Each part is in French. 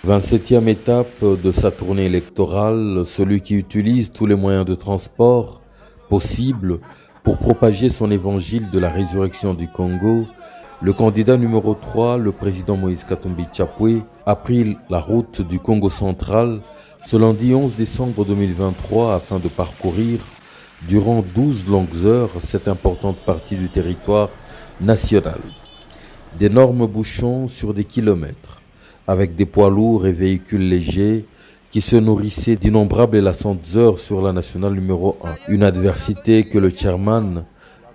27e étape de sa tournée électorale, celui qui utilise tous les moyens de transport possibles pour propager son évangile de la résurrection du Congo, le candidat numéro 3, le président Moïse Katumbi Chapwe, a pris la route du Congo central ce lundi 11 décembre 2023 afin de parcourir durant 12 longues heures cette importante partie du territoire national. D'énormes bouchons sur des kilomètres, avec des poids lourds et véhicules légers qui se nourrissaient d'innombrables et lassantes heures sur la nationale numéro 1. Une adversité que le chairman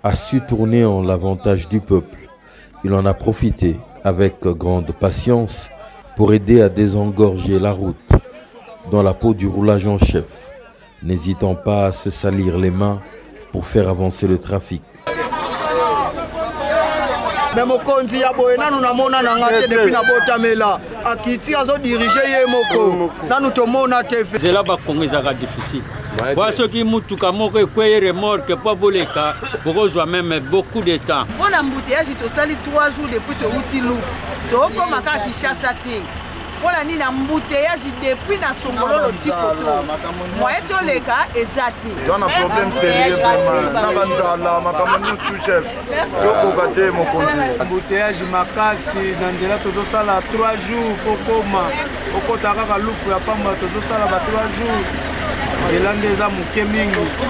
a su tourner en l'avantage du peuple. Il en a profité avec grande patience pour aider à désengorger la route dans la peau du roulage en chef, n'hésitant pas à se salir les mains pour faire avancer le trafic. Mais mokonzi ya boye nanu namona na ngate depuis na botamela akiti azo diriger ye moko nanu tomona tefe zela ba kongeza difficile kwa soki mutuka moko ekweye remorque po boleka bokozwa même beaucoup de temps on embouteillage to sali 3 jours depuis to uti louf to koma ka Kinshasa te voilà ni na embouteillage depuis na songololo tikoto moyen to leka ezati on a problème sérieux vraiment na bandala makamoni tout chef soko kate mokonzi embouteillage makasi na nzela tozo sala 3 jours kokoma okota kaka lufu ya pamba tozo sala ba 3 jours.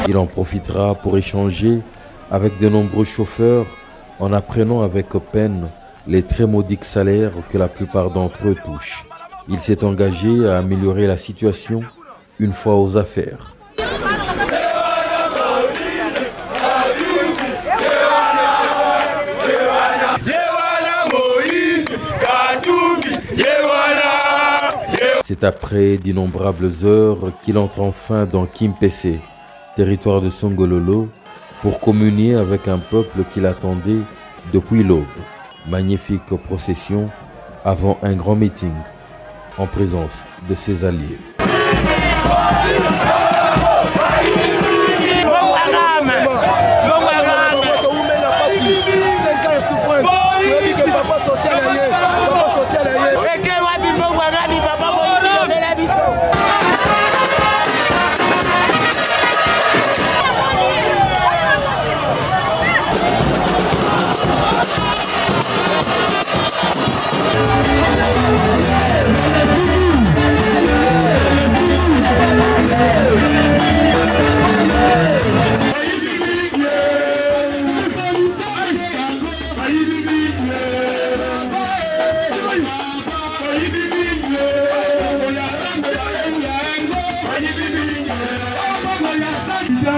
Il en profitera pour échanger avec de nombreux chauffeurs en apprenant avec peine les très modiques salaires que la plupart d'entre eux touchent. Il s'est engagé à améliorer la situation une fois aux affaires. C'est après d'innombrables heures qu'il entre enfin dans Kimpese, territoire de Songololo, pour communier avec un peuple qui l'attendait depuis l'aube. Magnifique procession avant un grand meeting en présence de ses alliés.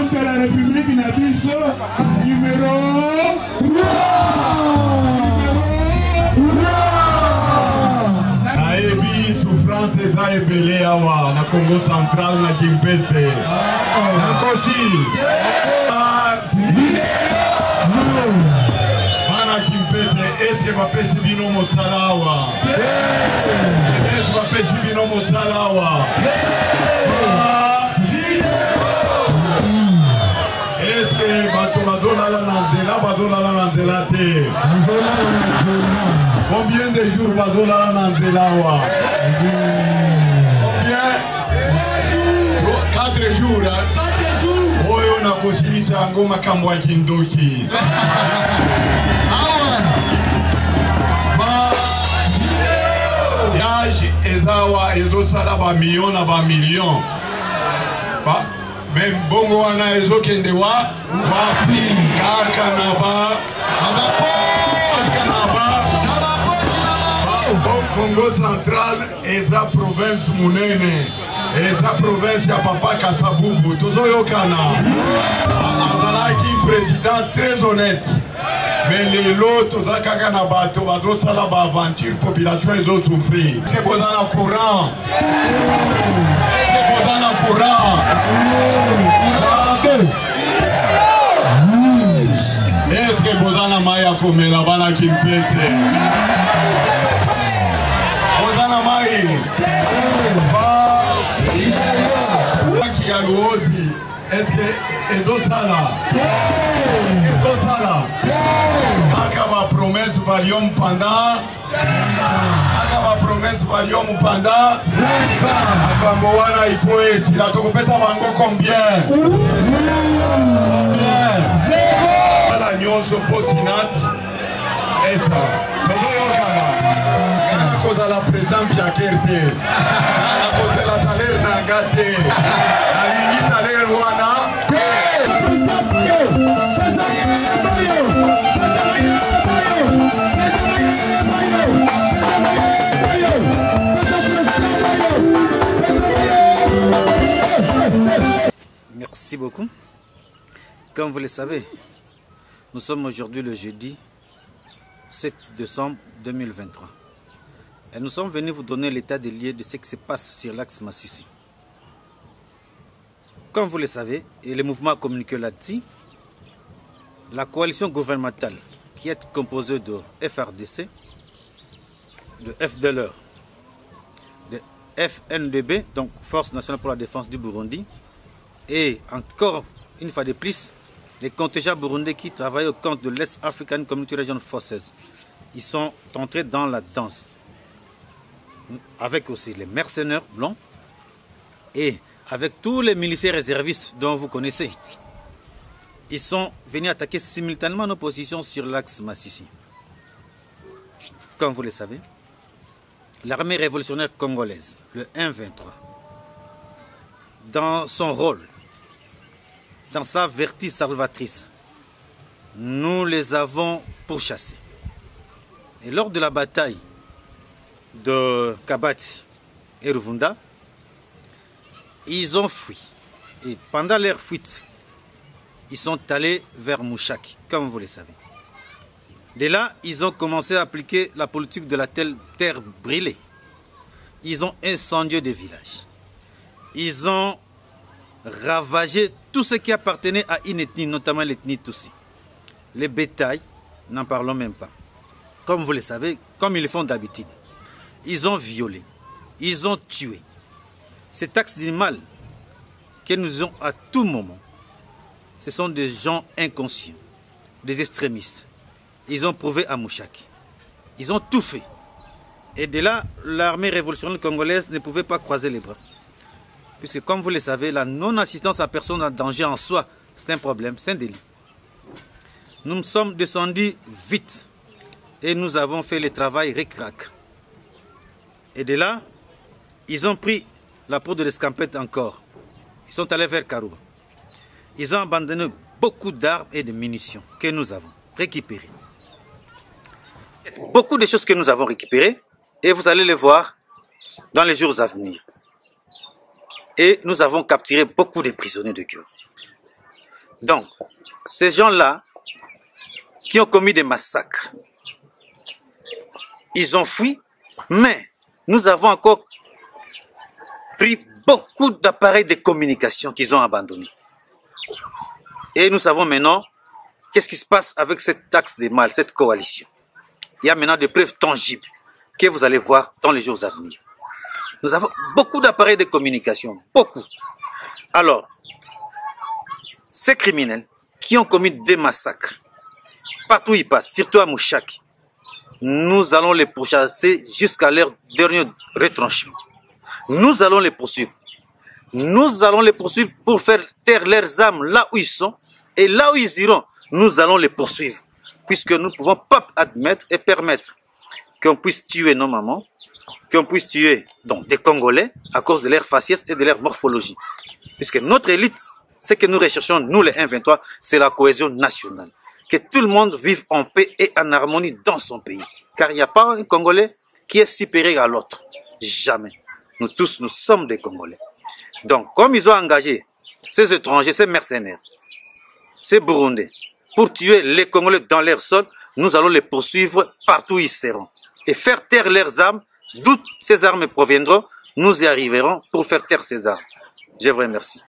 De la République Nabiso, numéro 3. Naebi souffrance eza ebele awa na Congo central na Kimpese. Nakoshi. Bana Kimpese, est-ce que bapesi bino mosala awa? Est-ce que bapesi bino mosala awa? Est-ce que bato bazolala na nzela te? Combien de jours bazolala na nzela awa? Combien? 4 jours. Oyo nakosilisa yango makambo ya kindoki. Yage ezawa ezosala ba million na ba million. Mais bongo wana ezokende wapi kaka naba Congo central eza province munene eza province ya papa Kasavubu tozoyokana azalaki président très honnête mais lelo toza kaka na bato bazosala ba aventure population ezosouffrir c'est boza na courant est-ce que bozana maya komela bana Kimpese? Bozana mai qui a l'osi est-ce que ezosala kaka ba promesse valium pendant kaka ba promesse Mario Mupanda. Akambowana ipoe sila tokopesa bango combien? Combien? Ala nyonso posinat. Esa. Tozoyokana. Koza la président Biakerte. Koza la salaire nangate. Alingi salaire wana. Merci beaucoup. Comme vous le savez, nous sommes aujourd'hui le jeudi 7 décembre 2023. Et nous sommes venus vous donner l'état des lieux de ce qui se passe sur l'axe Massissi. Comme vous le savez, et le mouvement a communiqué là-dessus, la coalition gouvernementale qui est composée de FRDC, de FDLR, de FNDB, donc Force nationale pour la défense du Burundi, et encore une fois de plus, les contingents burundais qui travaillent au compte de l'Est African Community Region Forces, ils sont entrés dans la danse. Avec aussi les mercenaires blancs et avec tous les militaires réservistes dont vous connaissez. Ils sont venus attaquer simultanément nos positions sur l'axe Massissi. Comme vous le savez, l'armée révolutionnaire congolaise, le 1-23, dans son rôle, dans sa vertu salvatrice, nous les avons pourchassés. Et lors de la bataille de Kabati et Ruvunda, ils ont fui. Et pendant leur fuite, ils sont allés vers Mouchaki, comme vous le savez. De là, ils ont commencé à appliquer la politique de la terre brûlée. Ils ont incendié des villages. Ils ont ravagé tout ce qui appartenait à une ethnie, notamment l'ethnie Tutsi. Les bétails, n'en parlons même pas. Comme vous le savez, comme ils le font d'habitude. Ils ont violé, ils ont tué. Cet axe du mal que nous avons à tout moment, ce sont des gens inconscients, des extrémistes. Ils ont prouvé à Mouchaki. Ils ont tout fait. Et de là, l'armée révolutionnaire congolaise ne pouvait pas croiser les bras. Puisque comme vous le savez, la non-assistance à personne en danger en soi, c'est un problème, c'est un délit. Nous sommes descendus vite et nous avons fait le travail ric-rac. Et de là, ils ont pris la peau de l'escampette encore. Ils sont allés vers Karouba. Ils ont abandonné beaucoup d'armes et de munitions que nous avons récupérées. Beaucoup de choses que nous avons récupérées et vous allez les voir dans les jours à venir. Et nous avons capturé beaucoup de prisonniers de guerre. Donc, ces gens-là qui ont commis des massacres, ils ont fui, mais nous avons encore pris beaucoup d'appareils de communication qu'ils ont abandonnés. Et nous savons maintenant qu'est-ce qui se passe avec cet axe de mal, cette coalition. Il y a maintenant des preuves tangibles que vous allez voir dans les jours à venir. Nous avons beaucoup d'appareils de communication, beaucoup. Alors, ces criminels qui ont commis des massacres, partout où ils passent, surtout à Mouchaki, nous allons les pourchasser jusqu'à leur dernier retranchement. Nous allons les poursuivre. Nous allons les poursuivre pour faire taire leurs âmes là où ils sont. Et là où ils iront, nous allons les poursuivre. Puisque nous ne pouvons pas admettre et permettre qu'on puisse tuer nos mamans, qu'on puisse tuer donc, des Congolais à cause de leur faciès et de leur morphologie. Puisque notre élite, ce que nous recherchons, nous les 1-23, c'est la cohésion nationale. Que tout le monde vive en paix et en harmonie dans son pays. Car il n'y a pas un Congolais qui est supérieur à l'autre. Jamais. Nous tous, nous sommes des Congolais. Donc, comme ils ont engagé ces étrangers, ces mercenaires, ces Burundais, pour tuer les Congolais dans leur sol, nous allons les poursuivre partout où ils seront. Et faire taire leurs armes, d'où ces armes proviendront, nous y arriverons pour faire taire ces armes. Je vous remercie.